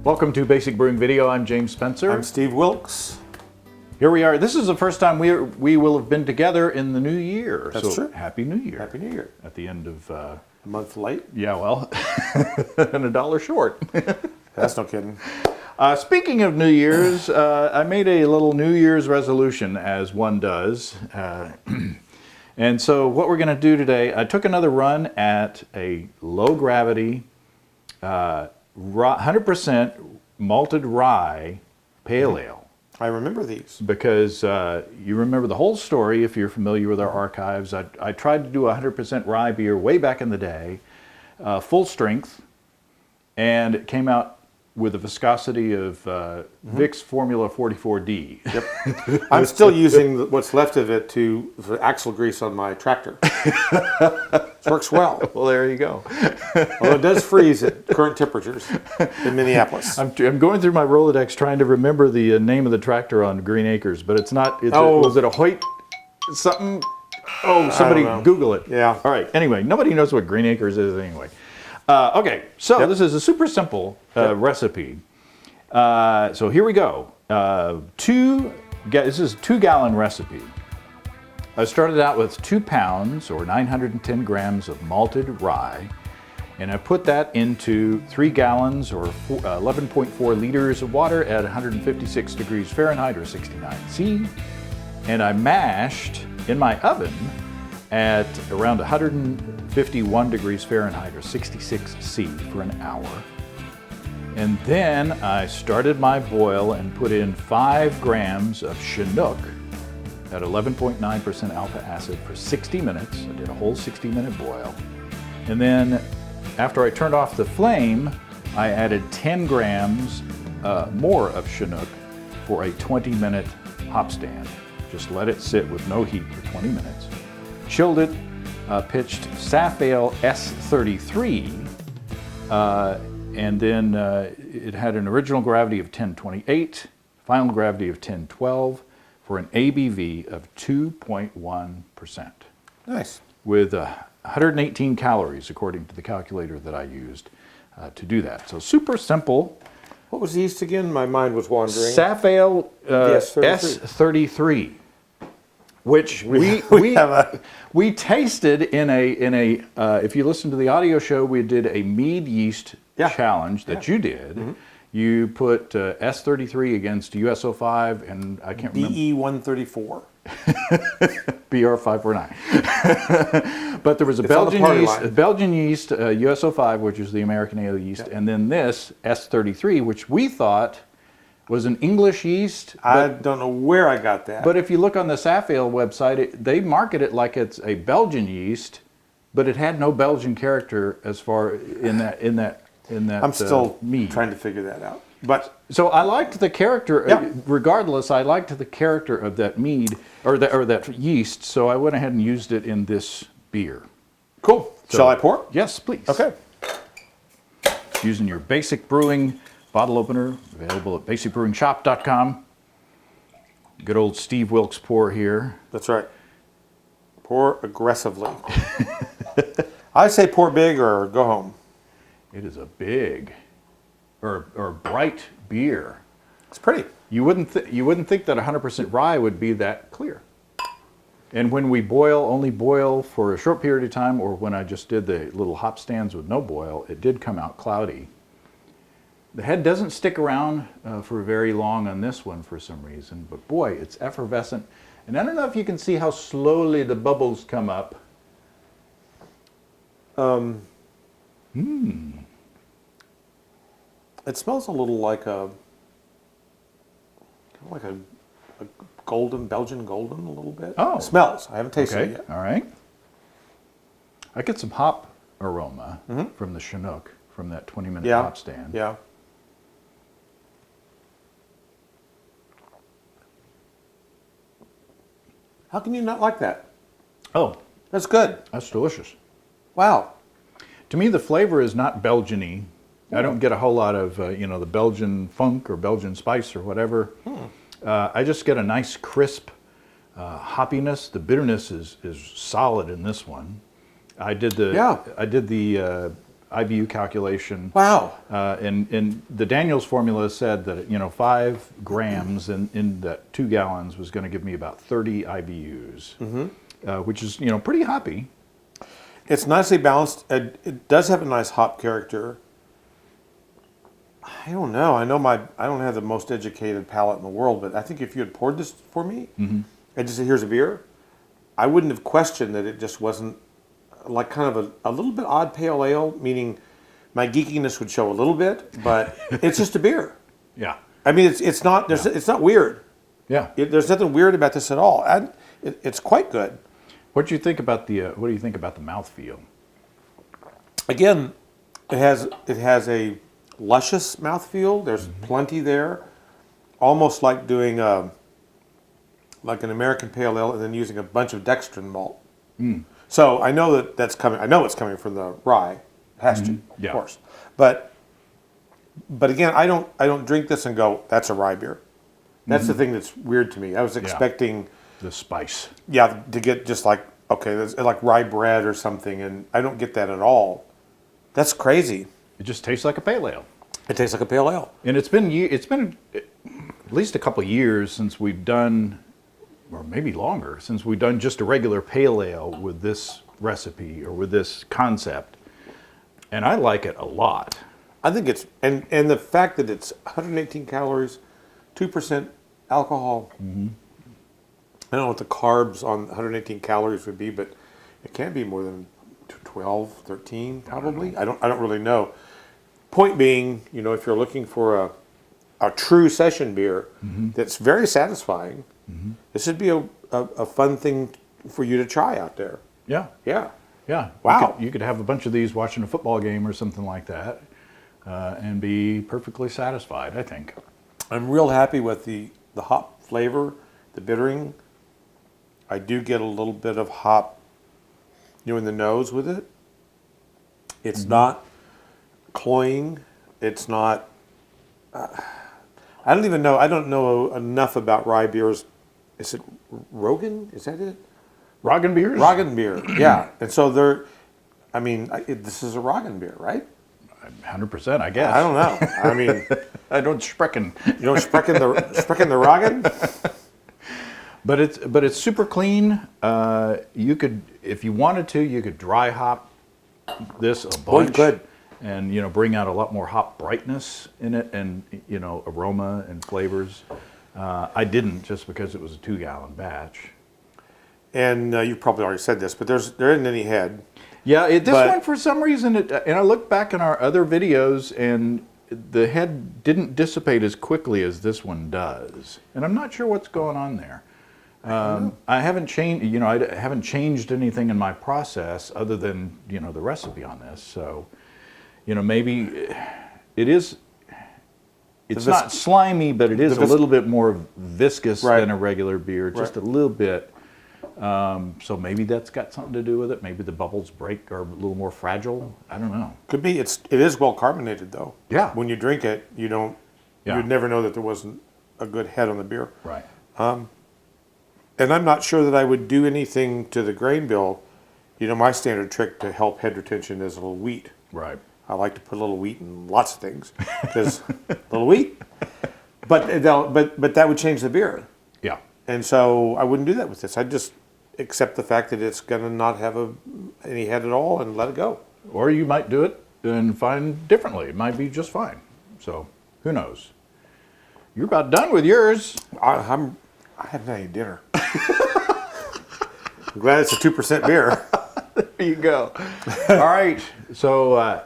Welcome to Basic Brewing Video. I'm James Spencer. I'm Steve Wilkes. Here we are. This is the first time we will have been together in the new year. That's true. Happy New Year. Happy New Year. At the end of... A month late? Yeah, well, and $1 short. That's no kidding. Speaking of New Year's, I made a little New Year's resolution, as one does. And so what we're going to do today, I took another run at a low gravity, 100% malted rye pale ale. I remember these. Because you remember the whole story if you're familiar with our archives. I tried to do a 100% rye beer way back in the day, full strength, and it came out with a viscosity of Vic's Formula 44D. Yep. I'm still using what's left of it for axle grease on my tractor. It works well. Well, there you go. Although it does freeze at current temperatures in Minneapolis. I'm going through my Rolodex trying to remember the name of the tractor on Green Acres, but it's not. Was it a Hoyt something? Oh, somebody Google it. Yeah. All right. Anyway, nobody knows what Green Acres is anyway. Okay, so this is a super simple recipe. So here we go. This is a 2-gallon recipe. I started out with 2 pounds or 910 grams of malted rye, and I put that into 3 gallons or 11.4 liters of water at 156 degrees Fahrenheit or 69 C, and I mashed in my oven at around 151 degrees Fahrenheit or 66 C for an hour. And then I started my boil and put in 5 grams of Chinook at 11.9% alpha acid for 60 minutes. I did a whole 60-minute boil. And then after I turned off the flame, I added 10 grams more of Chinook for a 20-minute hop stand. Just let it sit with no heat for 20 minutes. Chilled it, pitched Safale S33, and then it had an original gravity of 1028, final gravity of 1012, for an ABV of 2.1%. Nice. With 118 calories, according to the calculator that I used to do that. So super simple. What was the yeast again? My mind was wandering. Safale S33. Which we tasted in a if you listen to the audio show, we did a mead yeast challenge that you did. Mm-hmm. You put S33 against USO5 and I can't remember. BE134. BR549. But there was a Belgian yeast, USO5, which is the American ale yeast, and then this S33, which we thought was an English yeast. I don't know where I got that. But if you look on the Safale website, they market it like it's a Belgian yeast, but it had no Belgian character as far in that. I'm still mead. Trying to figure that out. But so I liked the character. Regardless, I liked the character of that mead or that yeast. So I went ahead and used it in this beer. Cool. So, shall I pour? Yes, please. Okay. Using your Basic Brewing bottle opener, available at basicbrewingshop.com. Good old Steve Wilkes pour here. That's right. Pour aggressively. I say pour big or go home. It is a big or bright beer. It's pretty. You wouldn't think that 100% rye would be that clear. And when we only boil for a short period of time, or when I just did the little hop stands with no boil, it did come out cloudy. The head doesn't stick around for very long on this one for some reason, but boy, it's effervescent. And I don't know if you can see how slowly the bubbles come up. It smells a little like a Belgian golden a little bit. Oh. It smells. I haven't tasted it yet. All right. I get some hop aroma from the Chinook, from that 20-minute hop stand. Yeah. How can you not like that? Oh, that's good. That's delicious. Wow. To me, the flavor is not Belgian-y. I don't get a whole lot of, the Belgian funk or Belgian spice or whatever. I just get a nice crisp hoppiness. The bitterness is solid in this one. I did the IBU calculation. Wow. And the Daniels formula said that 5 grams in that 2 gallons was going to give me about 30 IBUs, which is pretty hoppy. It's nicely balanced. It does have a nice hop character. I don't know. I don't have the most educated palate in the world, but I think if you had poured this for me and just said, here's a beer, I wouldn't have questioned that it just wasn't like kind of a little bit odd pale ale, meaning my geekiness would show a little bit, but it's just a beer. Yeah. I mean, it's not not weird. Yeah. There's nothing weird about this at all. It's quite good. What do you think about the mouthfeel? Again, it has a luscious mouthfeel. There's plenty there, almost like doing like an American pale ale and then using a bunch of dextrin malt. So I know that's coming. I know it's coming from the rye. It has to, of course. But again, I don't drink this and go, that's a rye beer. That's the thing that's weird to me. I was expecting the spice. Yeah, to get just like, okay, that's like rye bread or something, and I don't get that at all. That's crazy. It just tastes like a pale ale. It tastes like a pale ale. And it's been at least a couple of years since we've done, or maybe longer, since we've done just a regular pale ale with this recipe or with this concept. And I like it a lot. I think it's, and the fact that it's 118 calories, 2% alcohol. I don't know what the carbs on 118 calories would be, but it can't be more than 12, 13 probably. I don't really know. Point being, if you're looking for a true session beer that's very satisfying, this would be a fun thing for you to try out there. Yeah. Yeah. Yeah. Wow. You could have a bunch of these watching a football game or something like that and be perfectly satisfied, I think. I'm real happy with the hop flavor, the bittering. I do get a little bit of hop, in the nose with it. It's not cloying. It's not. I don't even know. I don't know enough about rye beers. Is it Rogan? Is that it? Roggen beers? Roggen beer. Yeah. And so this is a Roggen beer, right? 100%, I guess. I don't know. I mean, I don't sprechen. You don't sprechen the Roggen? But it's super clean. You could, if you wanted to, you could dry hop this a bunch. Oh, you could. And bring out a lot more hop brightness in it, and aroma and flavors. I didn't, just because it was a 2-gallon batch. And you've probably already said this, but there isn't any head. Yeah, this one for some reason, and I looked back in our other videos, and the head didn't dissipate as quickly as this one does, and I'm not sure what's going on there. I haven't changed, I haven't changed anything in my process other than the recipe on this. So, maybe it is. It's not slimy, but it is a little bit more viscous than a regular beer, just a little bit. So maybe that's got something to do with it. Maybe the bubbles break are a little more fragile. I don't know. Could be. It is well carbonated though. Yeah. When you drink it, you'd never know that there wasn't a good head on the beer. Right. And I'm not sure that I would do anything to the grain bill. My standard trick to help head retention is a little wheat. Right. I like to put a little wheat in lots of things because little wheat. But that would change the beer. Yeah. And so I wouldn't do that with this. I'd just accept the fact that it's going to not have any head at all and let it go. Or you might do it and find differently. It might be just fine. So who knows? You're about done with yours. I haven't had any dinner. I'm glad it's a 2% beer. There you go. All right. So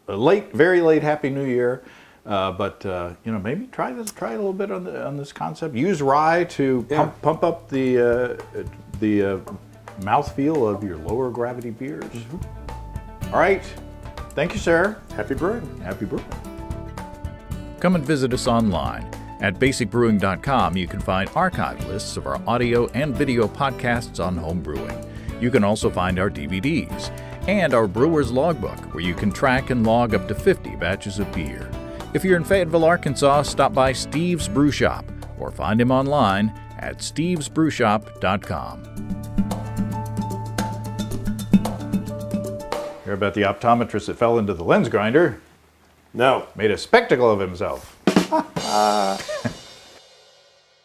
very late Happy New Year. But maybe try a little bit on this concept. Use rye to pump up the mouthfeel of your lower gravity beers. All right. Thank you, sir. Happy brewing. Happy brewing. Come and visit us online. At basicbrewing.com, you can find archive lists of our audio and video podcasts on home brewing. You can also find our DVDs and our brewer's logbook, where you can track and log up to 50 batches of beer. If you're in Fayetteville, Arkansas, stop by Steve's Brew Shop or find him online at stevesbrewshop.com. Hear about the optometrist that fell into the lens grinder? No. Made a spectacle of himself.